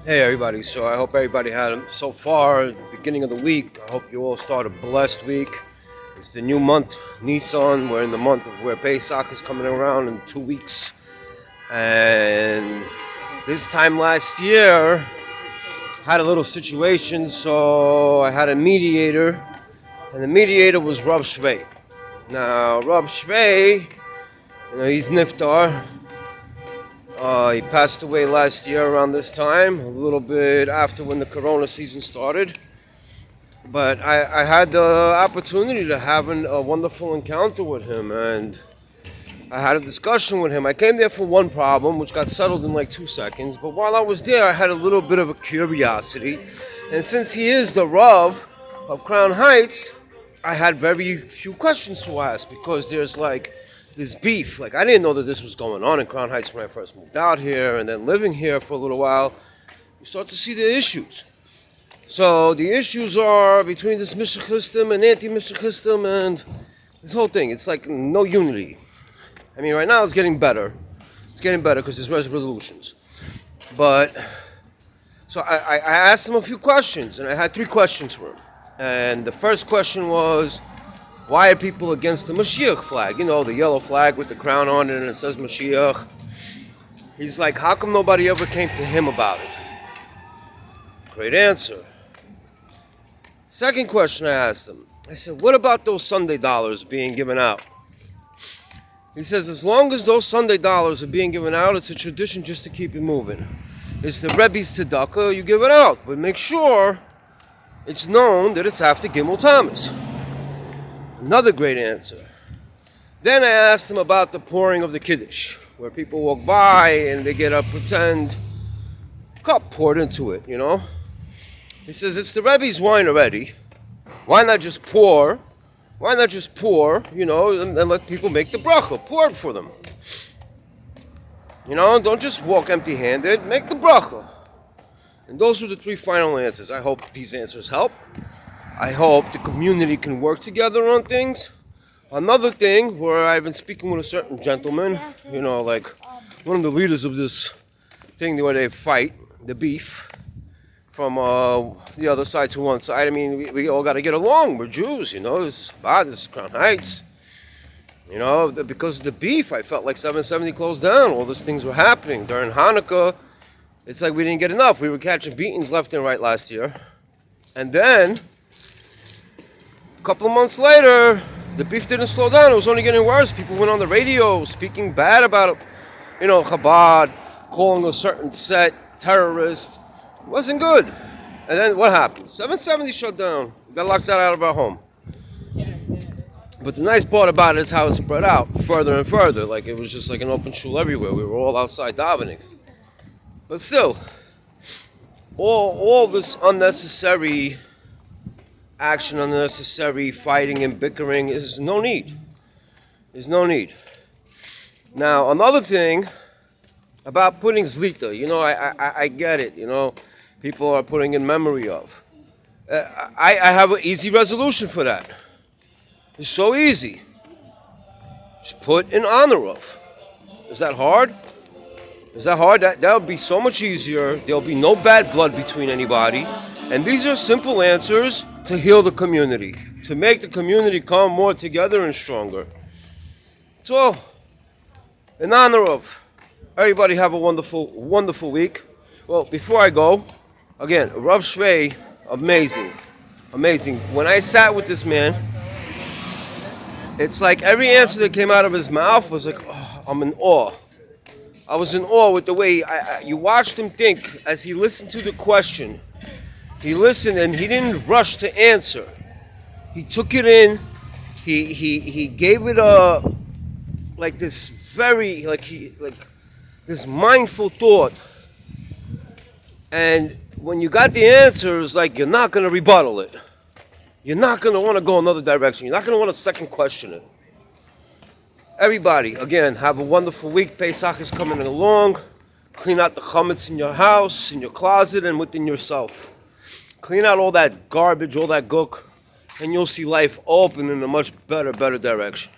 Hey everybody, so I hope everybody had so far the beginning of the week. I hope you all start a blessed week. It's the new month, Nissan. We're in the month of where Pesach is coming around in 2 weeks. And this time last year, I had a little situation, so I had a mediator, and the mediator was Rav Schwey. Now, Rav Schwey, he's Niftar. He passed away last year around this time, a little bit after when the Corona season started. But I had the opportunity to have a wonderful encounter with him, and I had a discussion with him. I came there for one problem, which got settled in like 2 seconds. But while I was there, I had a little bit of a curiosity. And since he is the Rav of Crown Heights, I had very few questions to ask because there's like this beef. Like, I didn't know that this was going on in Crown Heights when I first moved out here, and then living here for a little while, you start to see the issues. So the issues are between this Meshachistim and Anti Meshachistim and this whole thing. It's like no unity. I mean, right now it's getting better. It's getting better because there's resolutions. But so I asked him a few questions, and I had 3 questions for him. And the first question was, why are people against the Mashiach flag? You know, the yellow flag with the crown on it and it says Mashiach. He's like, how come nobody ever came to him about it? Great answer. Second question I asked him, I said, what about those Sunday dollars being given out? He says, as long as those Sunday dollars are being given out, it's a tradition just to keep it moving. It's the Rebbe's tzedakah, you give it out. But make sure it's known that it's after Gimel Thomas. Another great answer. Then I asked him about the pouring of the Kiddush, where people walk by and they get a pretend cup poured into it, you know. He says, it's the Rebbe's wine already. Why not just pour? Why not just pour, you know, and let people make the bracha? Pour it for them. You know, don't just walk empty-handed. Make the bracha. And those were the 3 final answers. I hope these answers help. I hope the community can work together on things. Another thing where I've been speaking with a certain gentleman, you know, like one of the leaders of this thing where they fight, the beef, from the other side to one side. I mean, we all got to get along. We're Jews, you know. This is Crown Heights. You know, because of the beef, I felt like 770 closed down. All these things were happening. During Hanukkah, it's like we didn't get enough. We were catching beatings left and right last year. And then a couple of months later, the beef didn't slow down. It was only getting worse. People went on the radio speaking bad about it. You know, Chabad, calling a certain set terrorists. It wasn't good. And then what happened? 770 shut down. We got locked out of our home. But the nice part about it is how it spread out further and further. Like, it was just like an open shul everywhere. We were all outside davening. But still, all this unnecessary action, unnecessary fighting and bickering is no need. There's no need. Now, another thing about putting zlita, you know, I get it, you know, people are putting in memory of. I have an easy resolution for that. It's so easy. Just put in honor of. Is that hard? Is that hard? That would be so much easier. There'll be no bad blood between anybody. And these are simple answers to heal the community, to make the community come more together and stronger. So, in honor of, everybody have a wonderful, wonderful week. Well, before I go, again, Rav Schwey, amazing, amazing. When I sat with this man, it's like every answer that came out of his mouth was like, oh, I'm in awe. I was in awe with the way you watched him think as he listened to the question. He listened and he didn't rush to answer. He took it in. He gave it like this very like this mindful thought. And when you got the answer, it's like you're not going to rebuttal it. You're not going to want to go another direction. You're not going to want to second question it. Everybody, again, have a wonderful week. Pesach is coming along. Clean out the chametz in your house, in your closet, and within yourself. Clean out all that garbage, all that guk, and you'll see life open in a much better direction.